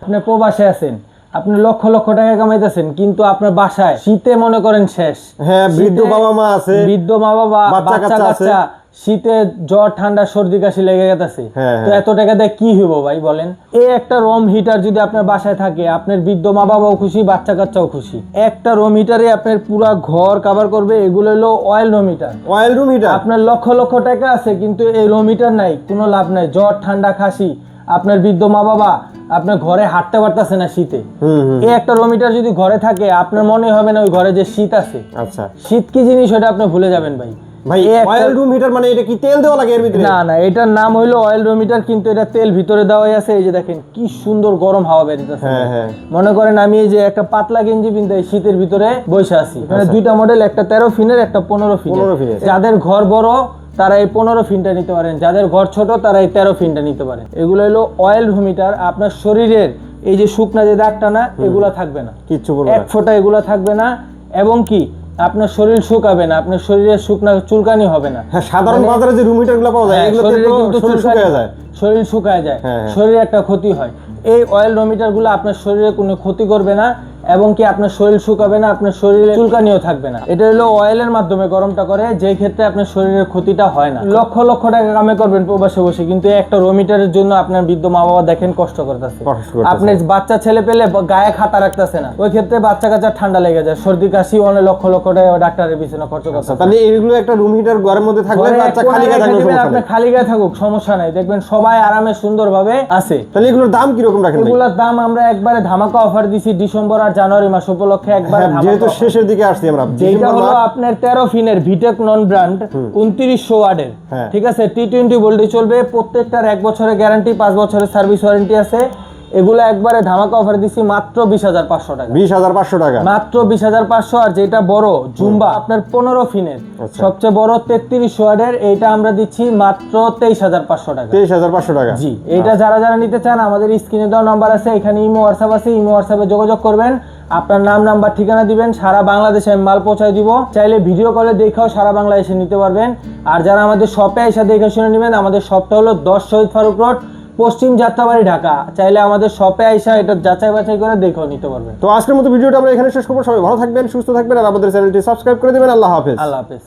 আপনি প্রবাসে আছেন, আপনি লক্ষ লক্ষ টাকা কামাইতেছেন, কিন্তু আপনার বাসায় শীতে মনে করেন শেষ। হ্যাঁ, বৃদ্ধ বাবা মা আছে, বৃদ্ধ মা বাবা, বাচ্চা কাচ্চা, শীতে জ্বর ঠান্ডা সর্দি কাশি লেগে গেছে। তো এত টাকা দিয়ে কি হইব ভাই বলেন? এই একটা রুম হিটার যদি আপনার বাসায় থাকে, আপনার বৃদ্ধ মা বাবাও খুশি, বাচ্চা কাচ্চাও খুশি। একটা রুম হিটারে আপনার পুরো ঘর কভার করবে। এগুলো হলো oil room heater. Oil room heater আপনার লক্ষ লক্ষ টাকা আছে, কিন্তু এই রুম হিটার নাই, কোনো লাভ নাই। জ্বর ঠান্ডা খাসি, আপনার বৃদ্ধ মা বাবা আপনার ঘরে হাঁটতে পারতেছে না শীতে। এই একটা রুম হিটার যদি ঘরে থাকে, আপনার মনে হবে না ওই ঘরে যে শীত আছে। আচ্ছা, শীত কি জিনিস ওটা আপনি ভুলে যাবেন ভাই। ভাই অয়েল রুম হিটার মানে এটা কি তেল দেওয়া লাগে এর ভিতরে? না না, এটার নাম হইলো অয়েল রুম হিটার, কিন্তু এটা তেল ভিতরে দেওয়াই আছে। এই যে দেখেন কি সুন্দর গরম হাওয়া বেরিয়েছে। হ্যাঁ, মনে করেন আমি এই যে একটা পাতলা গেঞ্জি পিনতে শীতের ভিতরে বসে আছি। মানে দুইটা মডেল, একটা 13 ফিনের, একটা 15 ফিনের। যাদের ঘর বড় তারা এই 15 ফিনটা নিতে পারেন, যাদের ঘর ছোট তারা এই 13 ফিনটা নিতে পারেন। এগুলো হলো অয়েল রুম হিটার। আপনার শরীরের এই যে শুকনা যে দাগটা না, এগুলা থাকবে না, কিচ্ছু এক ফোঁটা এগুলা থাকবে না। এবং কি আপনার শরীর শুকাবে না, আপনার শরীরের শুকনা চুলকানি হবে না। হ্যাঁ, সাধারণ বাজারে যে রুম হিটার গুলো পাওয়া যায় এগুলোতে তো শরীর শুকায় যায়, শরীর শুকায় যায়, শরীরে একটা ক্ষতি হয়। এই অয়েল রুম হিটার গুলো আপনার শরীরে কোনো ক্ষতি করবে না, এবং কি আপনার শরীর শুকাবে না, আপনার শরীরে চুলকানিও থাকবে না। এটা হলো অয়েলের মাধ্যমে গরমটা করে, যে ক্ষেত্রে আপনার শরীরের ক্ষতিটা হয় না। লক্ষ লক্ষ টাকা কামাই করবেন প্রবাসে বসে, কিন্তু একটা রুম হিটারের জন্য আপনার বৃদ্ধ মা বাবা দেখেন কষ্ট করতেছে। আপনার বাচ্চা ছেলে পেলে গায়ে খাতা রাখতেছে না, ওই ক্ষেত্রে বাচ্চা কাচ্চা ঠান্ডা লেগে যায়, সর্দি কাশি, অনেক লক্ষ লক্ষ টাকা ডাক্তারের পিছনে খরচ করতে। তাহলে এইগুলো একটা রুম হিটার ঘরের মধ্যে থাকলে বাচ্চা খালি গায়ে থাকলে সমস্যা আপনি খালি গায়ে থাকুক সমস্যা নাই, দেখবেন সবাই আরামে সুন্দরভাবে আছে। তাহলে এগুলোর দাম কি রকম রাখেন? এগুলোর দাম আমরা একবারে ধামাকা অফার দিছি ডিসেম্বর আর জানুয়ারি মাস উপলক্ষে। একবার যেহেতু শেষের দিকে আসছি আমরা, যেটা হলো আপনার 13 ফিনের ভিটেক নন ব্র্যান্ড 2900 ওয়াটের, ঠিক আছে, T20 ভোল্টে চলবে। প্রত্যেকটার 1 বছরের গ্যারান্টি, 5 বছরের সার্ভিস ওয়ারেন্টি আছে। এগুলো একবারে ধামাকা অফার দিছি মাত্র 20,500 টাকা। 20,500 টাকা মাত্র 20,500। আর যেটা বড় জুম্বা আপনার 15 ফিনের সবচেয়ে বড় 3300 ওয়াটের, এইটা আমরা দিচ্ছি মাত্র 23,500 টাকা। 23,500 টাকা। জি, এইটা যারা যারা নিতে চান আমাদের স্ক্রিনে দেওয়া নাম্বার আছে, এখানে ইমো হোয়াটসঅ্যাপ আছে, ইমো হোয়াটসঅ্যাপে যোগাযোগ করবেন। আপনার নাম নাম্বার ঠিকানা দিবেন, সারা বাংলাদেশে আমি মাল পৌঁছায় দিব। চাইলে ভিডিও কলে দেখাও সারা বাংলাদেশে নিতে পারবেন। আর যারা আমাদের শপে এসে দেখে শুনে নেবেন, আমাদের শপটা হলো 10 শহীদ ফারুক রোড, পশ্চিম যাত্রাবাড়ি, ঢাকা। চাইলে আমাদের শপে আইসা এটা যাচাই বাছাই করে দেখেও নিতে পারবেন। তো আজকের মতো ভিডিওটা আমরা এখানে শেষ করবো। সবাই ভালো থাকবেন, সুস্থ থাকবেন, আর আমাদের চ্যানেলটি সাবস্ক্রাইব করে দেবেন। আল্লাহ হাফেজ। আল্লাহ হাফেজ।